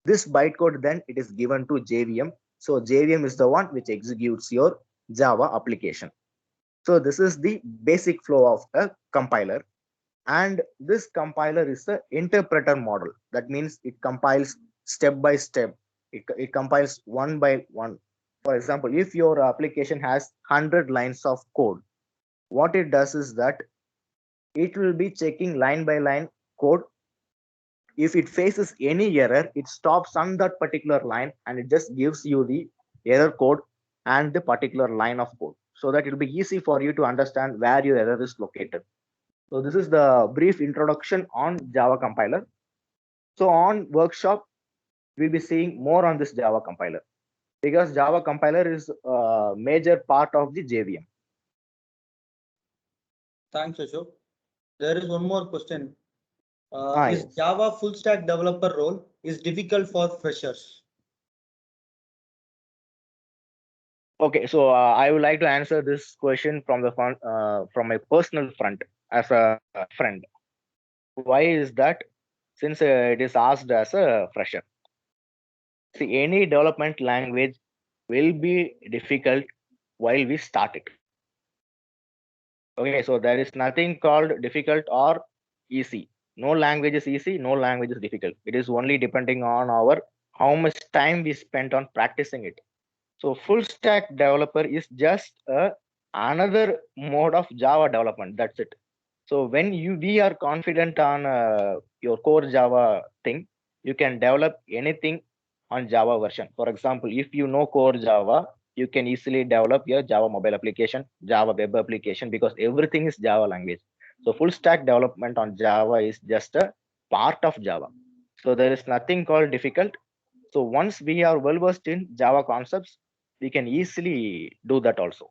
This bytecode then it is given to JVM. So JVM is the one which executes your Java application. So this is the basic flow of a compiler. And this compiler is the interpreter model. That means it compiles step by step. It compiles one by one. For example, if your application has 100 lines of code, what it does is that it will be checking line by line code. If it faces any error, it stops on that particular line and it just gives you the error code and the particular line of code so that it will be easy for you to understand where your error is located. So this is the brief introduction on Java compiler. So on workshop, we'll be seeing more on this Java compiler because Java compiler is a major part of the JVM. Thanks, Ashok. There is one more question. Is Yes. Java full stack developer role is difficult for freshers? Okay, so I would like to answer this question from the front, from my personal front as a friend. Why is that? Since it is asked as a fresher. See, any development language will be difficult while we start it. Okay, so there is nothing called difficult or easy. No language is easy, no language is difficult. It is only depending on our how much time we spent on practicing it. So full stack developer is just another mode of Java development. That's it. So when we are confident on your core Java thing, you can develop anything on Java version. For example, if you know core Java, you can easily develop your Java mobile application, Java web application because everything is Java language. So full stack development on Java is just a part of Java. So there is nothing called difficult. So once we are well versed in Java concepts, we can easily do that also.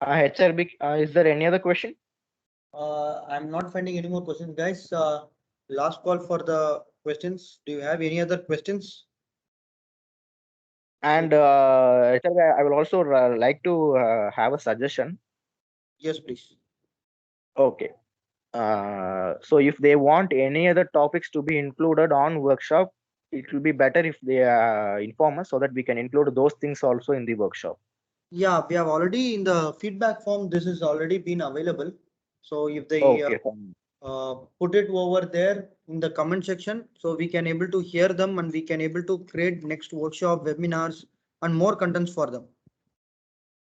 HRB, is there any other question? I'm not finding any more questions, guys. Last call for the questions. Do you have any other questions? And HRB, I will also like to have a suggestion. Yes, please. Okay. So if they want any other topics to be included on workshop, it will be better if they inform us so that we can include those things also in the workshop. Yeah, we have already in the feedback form. This has already been available. So if they Okay, fine. put it over there in the comment section, so we can able to hear them and we can able to create next workshop, webinars, and more contents for them.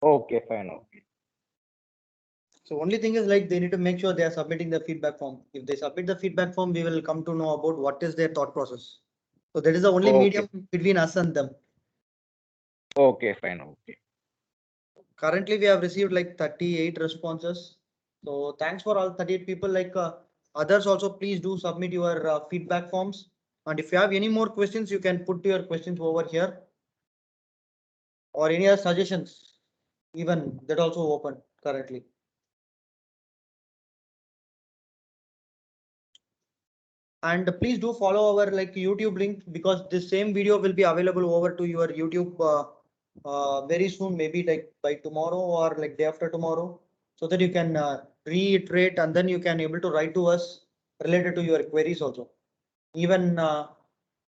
Okay, fine. Okay. So only thing is like they need to make sure they are submitting the feedback form. If they submit the feedback form, we will come to know about what is their thought process. So that is the only Okay. medium between us and them. Okay, fine. Okay. Currently, we have received like 38 responses. So thanks for all 38 people. Like others also, please do submit your feedback forms. And if you have any more questions, you can put your questions over here. Or any other suggestions, even that also open currently. And please do follow our like YouTube link, because this same video will be available over to your YouTube very soon, maybe like by tomorrow or like day after tomorrow, so that you can reiterate, and then you can able to write to us related to your queries also. Even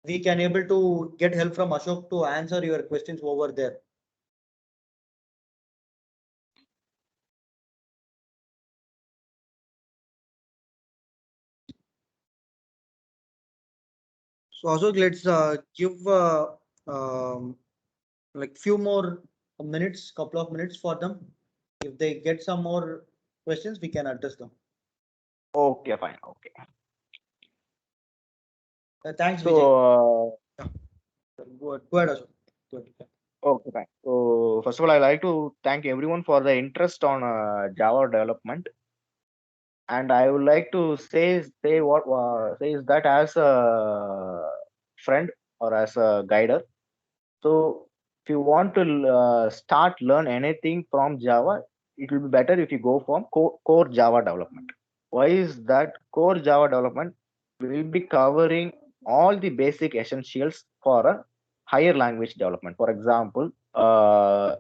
we can able to get help from Ashok to answer your questions over there. So Ashok, let's give like few more minutes, couple of minutes for them. If they get some more questions, we can address them. Okay, fine. Okay. Thanks, Vijay. So, Go ahead, Ashok. Go ahead. okay, fine. So, first of all, I like to thank everyone for the interest on Java development, and I would like to say is that as a friend or as a guider. So, if you want to start learn anything from Java, it will be better if you go from core Java development. Why is that? Core Java development will be covering all the basic essentials for a higher language development. For example,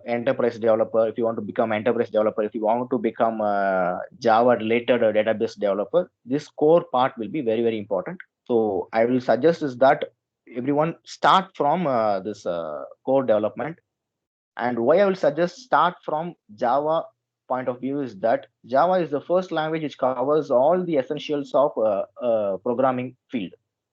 enterprise developer. If you want to become enterprise developer, if you want to become a Java related database developer, this core part will be very important. So I will suggest is that everyone start from this core development. And why I will suggest start from Java point of view is that Java is the first language which covers all the essentials of programming field.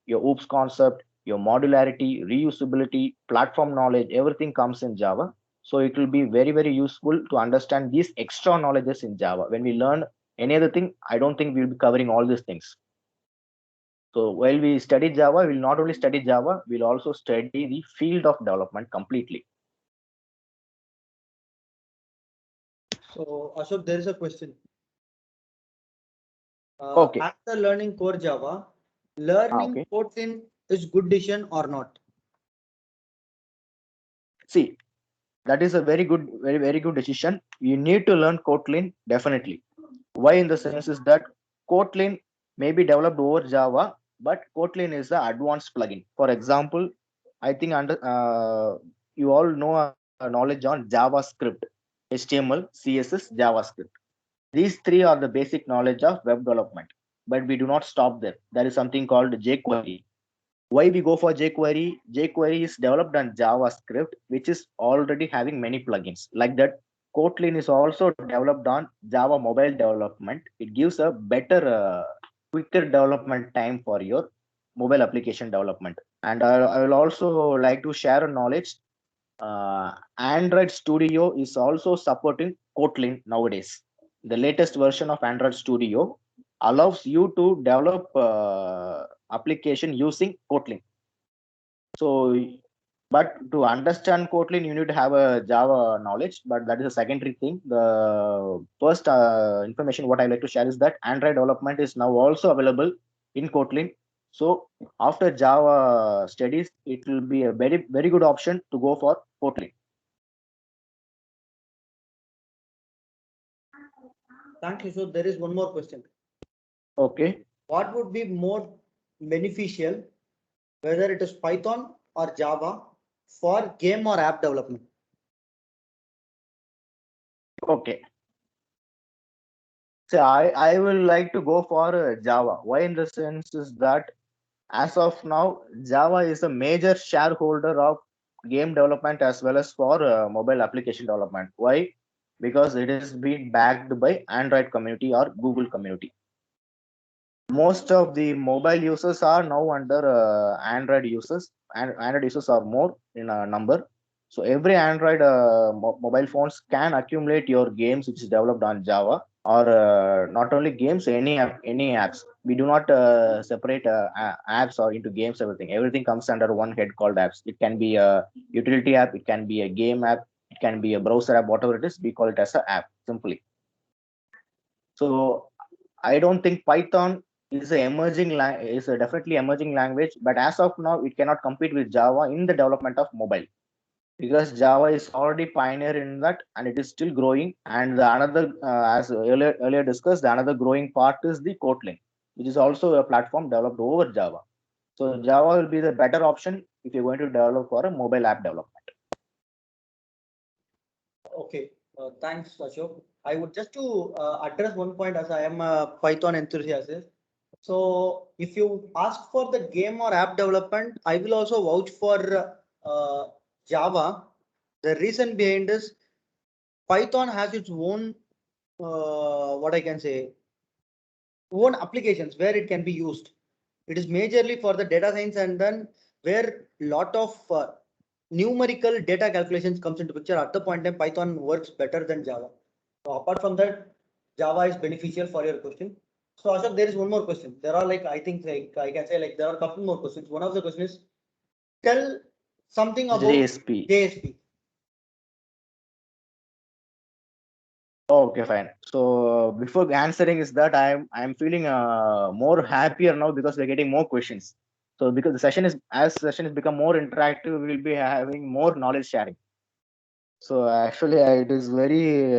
Your OOPS concept, your modularity, reusability, platform knowledge, everything comes in Java. So it will be very useful to understand these extra knowledges in Java. When we learn any other thing, I don't think we'll be covering all these things. So while we study Java, we'll not only study Java, we'll also study the field of development completely. So Ashok, there is a question. Okay. After learning core Java, learning Okay. Kotlin is good decision or not? See, that is a very good decision. You need to learn Kotlin definitely. Why in the sense is that Kotlin may be developed over Java, but Kotlin is the advanced plugin. For example, I think you all know knowledge on JavaScript, HTML, CSS, JavaScript. These three are the basic knowledge of web development, but we do not stop there. There is something called jQuery. Why we go for jQuery? jQuery is developed on JavaScript, which is already having many plugins. Like that, Kotlin is also developed on Java mobile development. It gives a better, quicker development time for your mobile application development. And I will also like to share a knowledge. Android Studio is also supporting Kotlin nowadays. The latest version of Android Studio allows you to develop application using Kotlin. So, but to understand Kotlin, you need to have a Java knowledge, but that is a secondary thing. The first information what I like to share is that Android development is now also available in Kotlin. So after Java studies, it will be a very good option to go for Kotlin. Thank you. So there is one more question. Okay. What would be more beneficial, whether it is Python or Java, for game or app development? Okay. So I will like to go for Java. Why in the sense is that as of now, Java is a major shareholder of game development as well as for mobile application development. Why? Because it is being backed by Android community or Google community. Most of the mobile users are now under Android users, and Android users are more in a number. So every Android mobile phones can accumulate your games which is developed on Java, or not only games, any apps. We do not separate apps or into games. Everything comes under one head called apps. It can be a utility app, it can be a game app, it can be a browser app, whatever it is. We call it as an app simply. So I don't think Python is a definitely emerging language, but as of now, it cannot compete with Java in the development of mobile, because Java is already pioneer in that, and it is still growing. And the another, as earlier discussed, the another growing part is the Kotlin. which is also a platform developed over Java. So Java will be the better option if you're going to develop for a mobile app development. Okay, thanks, Ashok. I would just to address one point as I am a Python enthusiast. So if you ask for the game or app development, I will also vouch for Java. The reason behind is Python has its own, what I can say, own applications where it can be used. It is majorly for the data science, and then where lot of numerical data calculations comes into picture. At the point in time, Python works better than Java. So apart from that, Java is beneficial for your question. So Ashok, there is one more question. There are like, I think like I can say like there are a couple more questions. One of the questions is, tell something about JSP. JSP. Okay, fine. So before answering is that I'm feeling more happier now because we're getting more questions. So because the session is as session has become more interactive, we will be having more knowledge sharing. So actually, it is very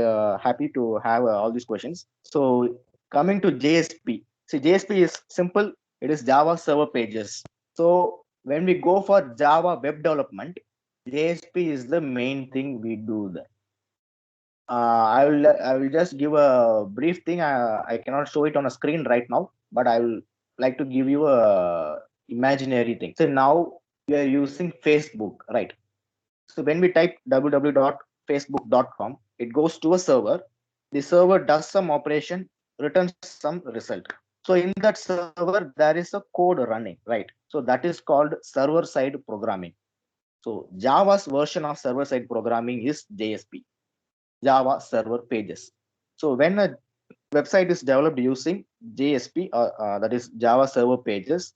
happy to have all these questions. So coming to JSP, see JSP is simple. It is Java Server Pages. So when we go for Java web development, JSP is the main thing we do there. I will just give a brief thing. I cannot show it on a screen right now, but I will like to give you a imaginary thing. So now we are using Facebook, right? So when we type www.facebook.com, it goes to a server. The server does some operation, returns some result. So in that server, there is a code running, right? So that is called server-side programming. So Java's version of server-side programming is JSP, Java Server Pages. So when a website is developed using JSP, that is Java Server Pages,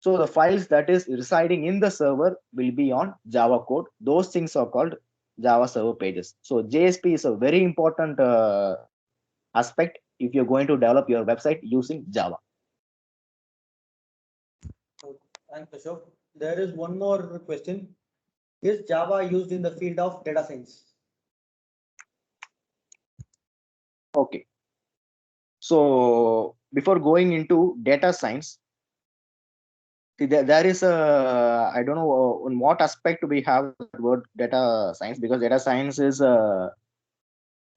so the files that is residing in the server will be on Java code. Those things are called Java Server Pages. So JSP is a very important aspect if you're going to develop your website using Java. Thanks, Ashok. There is one more question. Is Java used in the field of data science? Okay. So before going into data science, see, there is a, I don't know on what aspect we have the word data science, because data science is a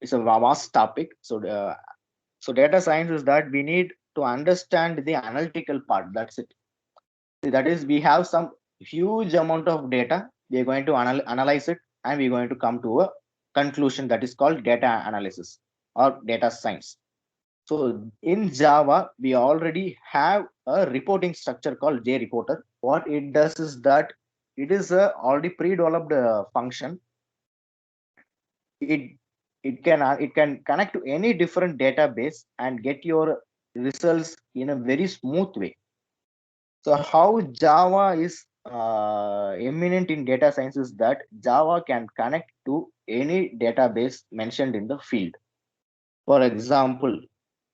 vast topic. So data science is that we need to understand the analytical part. That's it. That is, we have some huge amount of data. We are going to analyze it, and we're going to come to a conclusion that is called data analysis or data science. So in Java, we already have a reporting structure called JReporter. What it does is that it is a already pre-developed function. It it can connect to any different database and get your results in a very smooth way. So how Java is eminent in data science is that Java can connect to any database mentioned in the field. For example,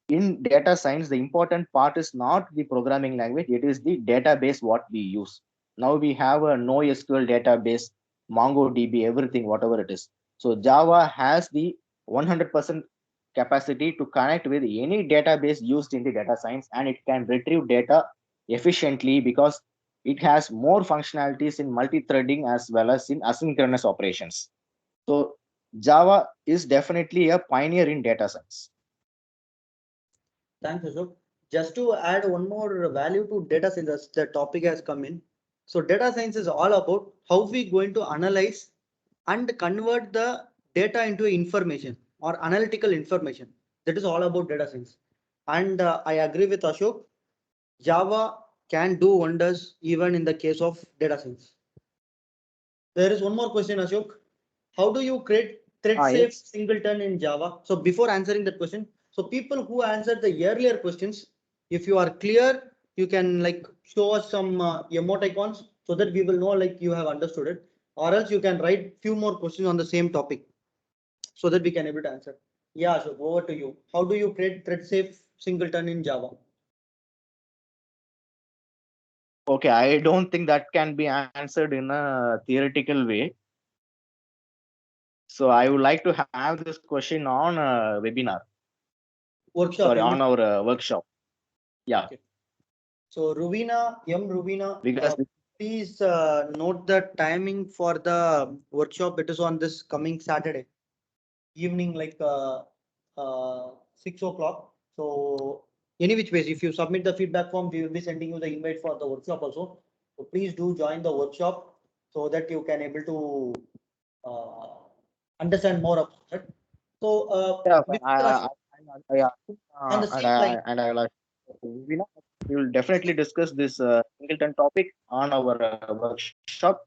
in data science, the important part is not the programming language, it is the database what we use. Now we have a NoSQL database, MongoDB, everything, whatever it is. So Java has the 100% capacity to connect with any database used in the data science, and it can retrieve data efficiently because it has more functionalities in multi-threading as well as in asynchronous operations. So Java is definitely a pioneer in data science. Thanks, Ashok. Just to add one more value to data science, as the topic has come in. So data science is all about how we going to analyze and convert the data into information or analytical information. That is all about data science. And I agree with Ashok. Java can do wonders even in the case of data science. There is one more question, Ashok. How do you create thread safe Yes. singleton in Java? So before answering that question, so people who answered the earlier questions, if you are clear, you can like show us some emoticons so that we will know like you have understood it, or else you can write few more questions on the same topic so that we can able to answer. Yeah, so over to you. How do you create thread safe singleton in Java? Okay, I don't think that can be answered in a theoretical way. So I would like to have this question on a webinar. Workshop, Sorry, you on mean? our workshop. Yeah, Okay. So Ruvina, because please note the timing for the workshop. It is on this coming Saturday evening, like 6 o'clock. So any which ways, if you submit the feedback form, we will be sending you the invite for the workshop also. So please do join the workshop so that you can able to understand more about it. So yeah, fine. Mr. Ashok, Yeah, on the same line. I will we know we will definitely discuss this singleton topic on our workshop,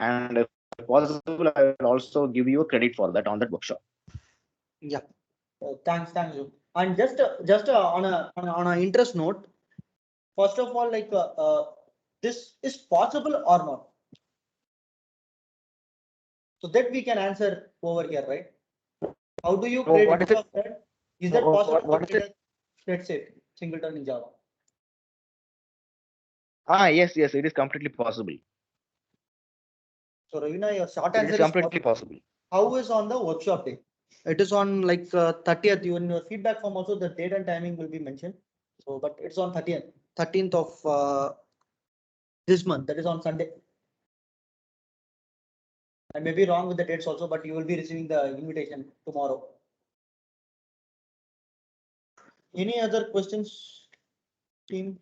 and if possible, I will also give you a credit for that on that workshop. Yeah. Thanks you. And just on a interest note, first of all, like this is possible or not, so that we can answer over here, right? How do you So create what is it? extra thread? Is that possible to What is create it? a thread safe singleton in Java? Yes, it is completely possible. So Ravina, your short It is answer is completely possible. possible. How is on the workshop day? It is on like 30th. In your feedback form also the date and timing will be mentioned. So, but it's on 13th of this month. That is on Sunday. I may be wrong with the dates also, but you will be receiving the invitation tomorrow. Any other questions, team?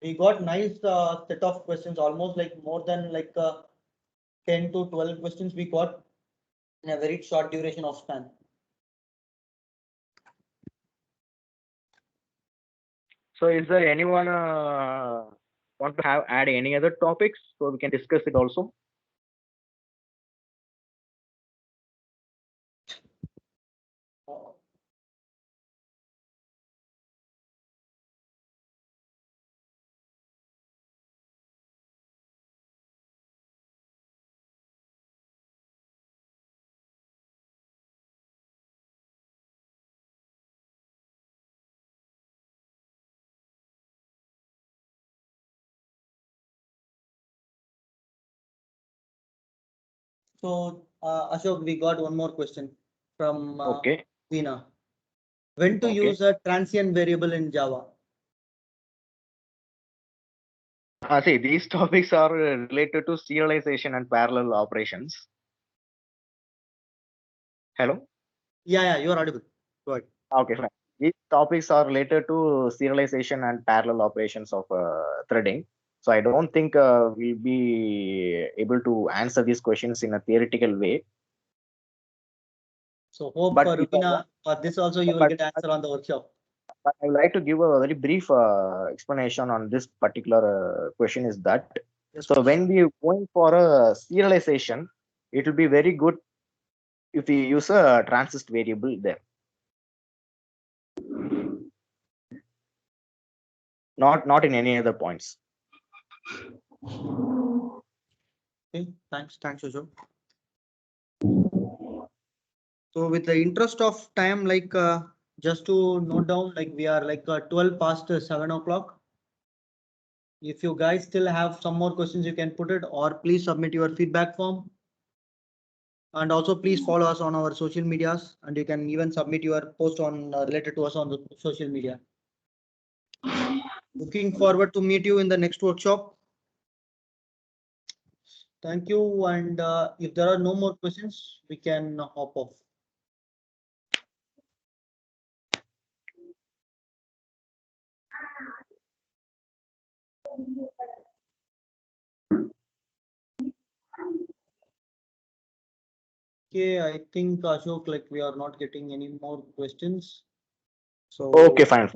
We got nice set of questions, almost like more than like 10 to 12 questions we got in a very short duration of span. So is there anyone want to have add any other topics so we can discuss it also? So Ashok, we got one more question from Okay. Veena. When to Okay. use a transient variable in Java? See, these topics are related to serialization and parallel operations. Hello? Yeah, you are audible. Go ahead. Okay, fine. These topics are related to serialization and parallel operations of threading. So I don't think we'll be able to answer these questions in a theoretical way. So hope But for if I Rubina, want, for this also you will but, get answer on the workshop. but I would like to give a very brief explanation on this particular question is that, Yes, so please. when we going for a serialization, it will be very good if we use a transist variable there. Not in any other points. Okay, thanks, Ashok. So with the interest of time, like just to note down, like we are like 12 past 7 o'clock. If you guys still have some more questions, you can put it, or please submit your feedback form. And also please follow us on our social medias, and you can even submit your post on related to us on the social media. Looking forward to meet you in the next workshop. Thank you. And if there are no more questions, we can hop off. Okay, I think Ashok, like we are not getting any more questions. So Okay, fine.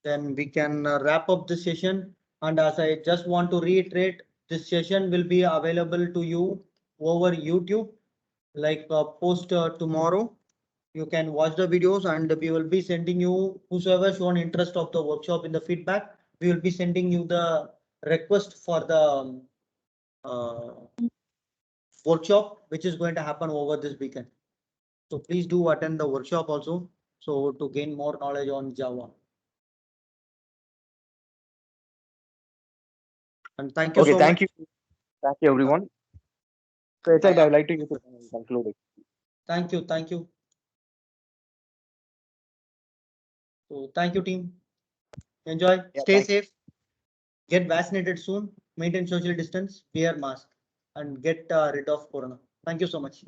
then we can wrap up the session. And as I just want to reiterate, this session will be available to you over YouTube, like post tomorrow. You can watch the videos, and we will be sending you, whosoever shown interest of the workshop in the feedback, we will be sending you the request for the uh, workshop, which is going to happen over this weekend. So please do attend the workshop also, so to gain more knowledge on Java. And thank you Okay, so thank much. you. Thank you, everyone. So, I would like to conclude it. Thank you. So thank you, team. Enjoy. Yeah, Stay thank- safe. Get vaccinated soon. Maintain social distance. Wear mask and get rid of corona. Thank you so much.